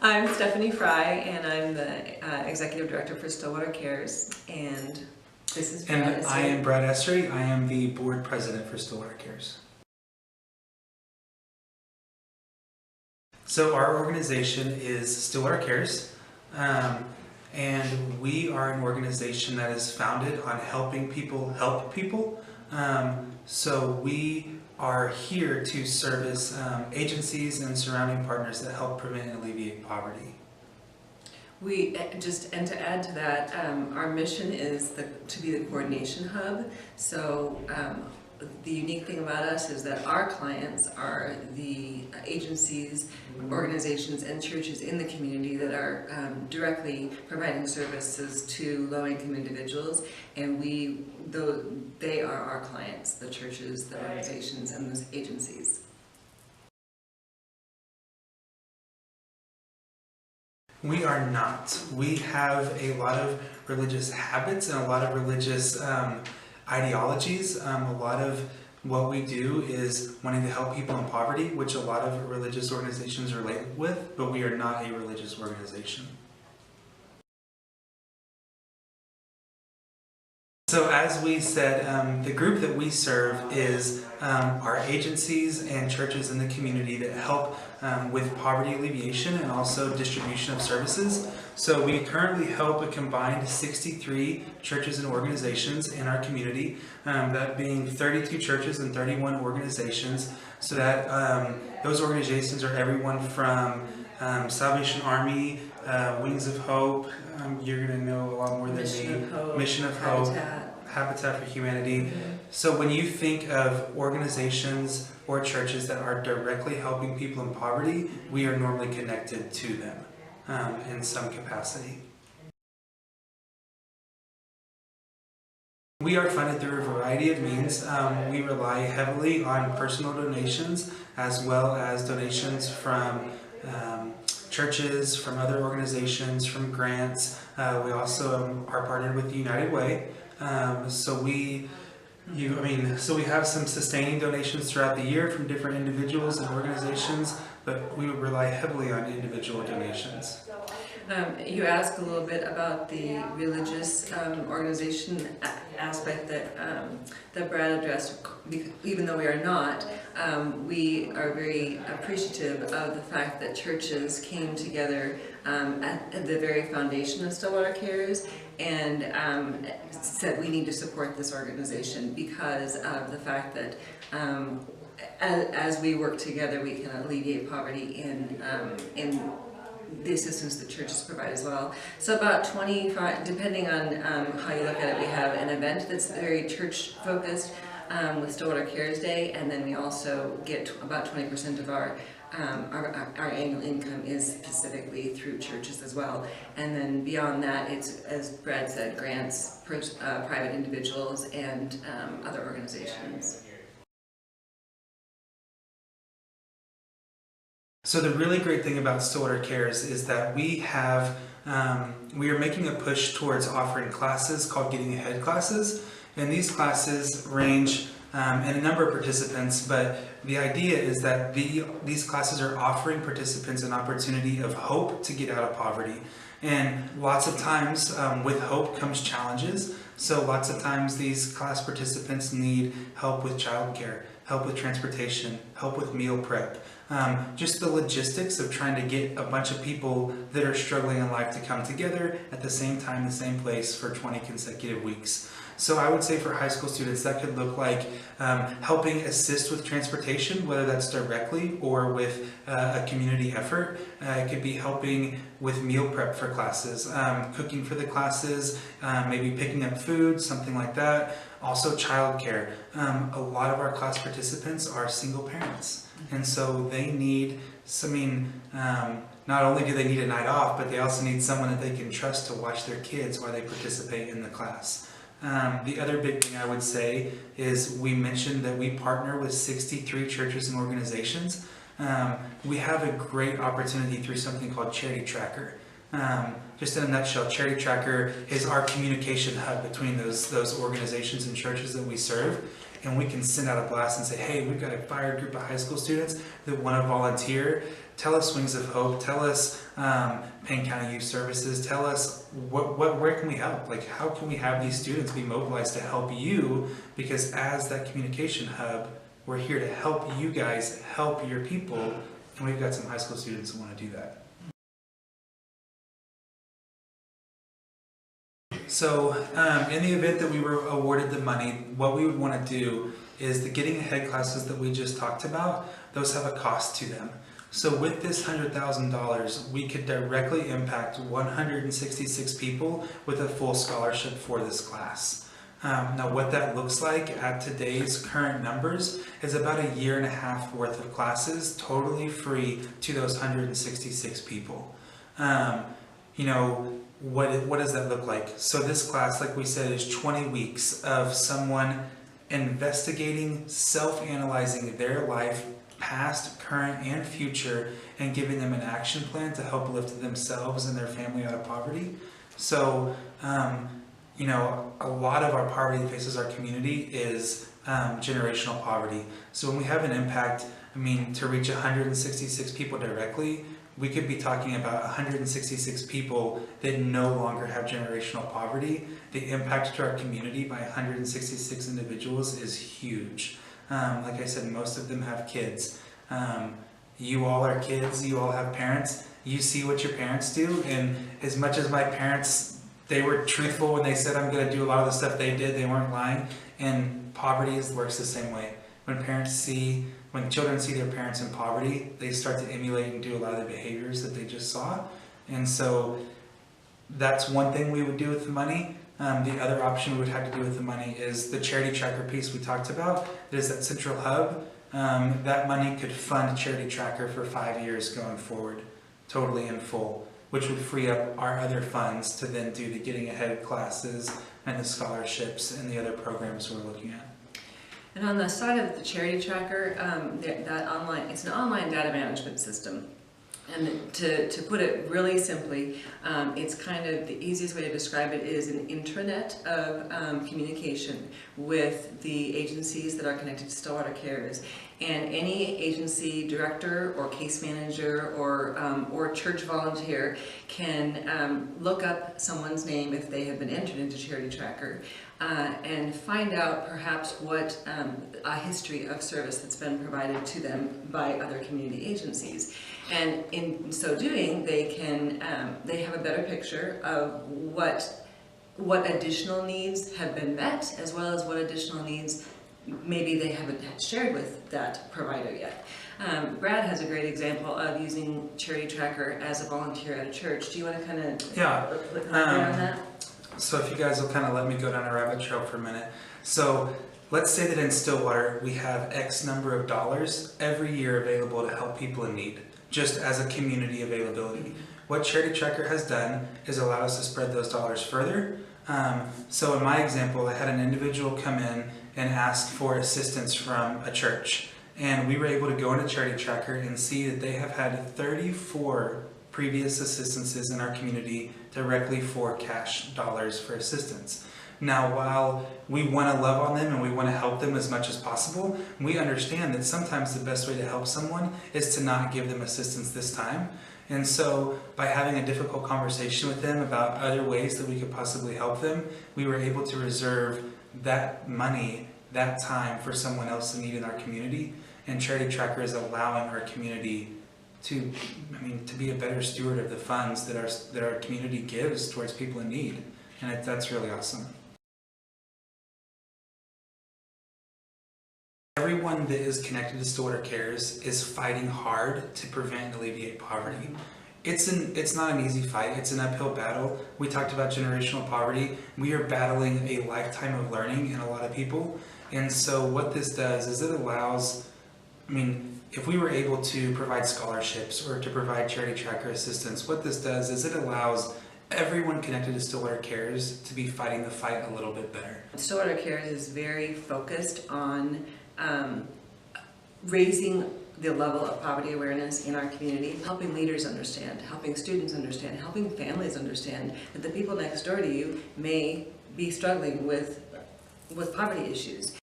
I'm Stephanie Fry, and I'm the Executive Director for Stillwater CARES, and this is Brad And I am Brad Estry. I am the Board President for Stillwater CARES. So our organization is Stillwater CARES, and we are an organization that is founded on helping people help people. So we are here to service agencies and surrounding partners that help prevent and alleviate poverty. And to add to that, our mission is to be the coordination hub. So the unique thing about us is that our clients are the agencies, organizations, and churches in the community that are directly providing services to low-income individuals, and they are our clients, the churches, the organizations, and those agencies. We are not. We have a lot of religious habits and a lot of religious ideologies. A lot of what we do is wanting to help people in poverty, which a lot of religious organizations relate with, but we are not a religious organization. So as we said, the group that we serve is our agencies and churches in the community that help with poverty alleviation and also distribution of services. So we currently help a combined 63 churches and organizations in our community, that being 32 churches and 31 organizations. So that those organizations are everyone from Salvation Army, Wings of Hope, you're going to know a lot more than me. Mission of Hope, Habitat for Humanity. Mm-hmm. So when you think of organizations or churches that are directly helping people in poverty, we are normally connected to them in some capacity. We are funded through a variety of means. We rely heavily on personal donations as well as donations from churches, from other organizations, from grants. We also are partnered with the United Way. So we have some sustaining donations throughout the year from different individuals and organizations, but we rely heavily on individual donations. You asked a little bit about the religious organization aspect that Brad addressed. Even though we are not, we are very appreciative of the fact that churches came together at the very foundation of Stillwater CARES and said we need to support this organization because of the fact that as we work together we can alleviate poverty in the assistance that churches provide as well. So about 25, depending on how you look at it, we have an event that's very church focused with Stillwater CARES Day, and then we also get about 20% of our annual income is specifically through churches as well. And then beyond that, it's, as Brad said, grants, private individuals, and other organizations. So the really great thing about Stillwater CARES is that we are making a push towards offering classes called Getting Ahead classes. And these classes range in a number of participants, but the idea is that these classes are offering participants an opportunity of hope to get out of poverty. And lots of times with hope comes challenges. So lots of times these class participants need help with childcare, help with transportation, help with meal prep. Just the logistics of trying to get a bunch of people that are struggling in life to come together at the same time, the same place for 20 consecutive weeks. So I would say for high school students that could look like helping assist with transportation, whether that's directly or with a community effort. It could be helping with meal prep for classes, cooking for the classes, maybe picking up food, something like that. Also childcare. A lot of our class participants are single parents, and so they need, not only do they need a night off, but they also need someone that they can trust to watch their kids while they participate in the class. The other big thing I would say is we mentioned that we partner with 63 churches and organizations. We have a great opportunity through something called Charity Tracker. Just in a nutshell, Charity Tracker is our communication hub between those organizations and churches that we serve. And we can send out a blast and say, hey, we've got a fire group of high school students that want to volunteer tell us Wings of Hope, tell us Payne County Youth Services, tell us where can we help? Like, how can we have these students be mobilized to help you? Because as that communication hub, we're here to help you guys help your people, and we've got some high school students who want to do that. So in the event that we were awarded the money, what we would want to do is the Getting Ahead classes that we just talked about, those have a cost to them. So with this $100,000, we could directly impact 166 people with a full scholarship for this class. Now what that looks like at today's current numbers is about a year and a half worth of classes totally free to those 166 people. You know, what does that look like? So this class, like we said, is 20 weeks of someone investigating, self-analyzing their life, past, current, and future, and giving them an action plan to help lift themselves and their family out of poverty. So, you know, a lot of our poverty that faces our community is generational poverty. So when we have an impact, I mean, to reach 166 people directly, we could be talking about 166 people that no longer have generational poverty. The impact to our community by 166 individuals is huge. Like I said, most of them have kids. You all are kids, you all have parents. You see what your parents do, and as much as my parents, they were truthful when they said I'm going to do a lot of the stuff they did, they weren't lying. And poverty works the same way. When children see their parents in poverty, they start to emulate and do a lot of the behaviors that they just saw. And so that's one thing we would do with the money. The other option we would have to do with the money is the charity tracker piece we talked about. There's that central hub. That money could fund charity tracker for 5 years going forward, totally in full, which would free up our other funds to then do the Getting Ahead classes and the scholarships and the other programs we're looking at. And on the side of the charity tracker, it's an online data management system. And to put it really simply, it's kind of the easiest way to describe it is an intranet of communication with the agencies that are connected to Stillwater CARES. And any agency director or case manager or church volunteer can look up someone's name if they have been entered into Charity Tracker and find out perhaps what a history of service that's been provided to them by other community agencies. And in so doing, they have a better picture of what additional needs have been met, as well as what additional needs maybe they haven't shared with that provider yet. Brad has a great example of using Charity Tracker as a volunteer at a church. Do you want to kind of put on that? So if you guys will kind of let me go down a rabbit trail for a minute. So let's say that in Stillwater we have X number of dollars every year available to help people in need, just as a community availability. What Charity Tracker has done is allowed us to spread those dollars further. So in my example, I had an individual come in and ask for assistance from a church. And we were able to go into Charity Tracker and see that they have had 34 previous assistances in our community directly for cash dollars for assistance. Now, while we want to love on them and we want to help them as much as possible, we understand that sometimes the best way to help someone is to not give them assistance this time. And so by having a difficult conversation with them about other ways that we could possibly help them, we were able to reserve that money, that time for someone else in need in our community. And Charity Tracker is allowing our community to be a better steward of the funds that our community gives towards people in need. And that's really awesome. Everyone that is connected to Stillwater CARES is fighting hard to prevent and alleviate poverty. It's not an easy fight, it's an uphill battle. We talked about generational poverty. We are battling a lifetime of learning in a lot of people. And so what this does is it allows, if we were able to provide scholarships or to provide Charity Tracker assistance, what this does is it allows everyone connected to Stillwater CARES to be fighting the fight a little bit better. Stillwater CARES is very focused on raising the level of poverty awareness in our community, helping leaders understand, helping students understand, helping families understand that the people next door to you may be struggling with poverty issues.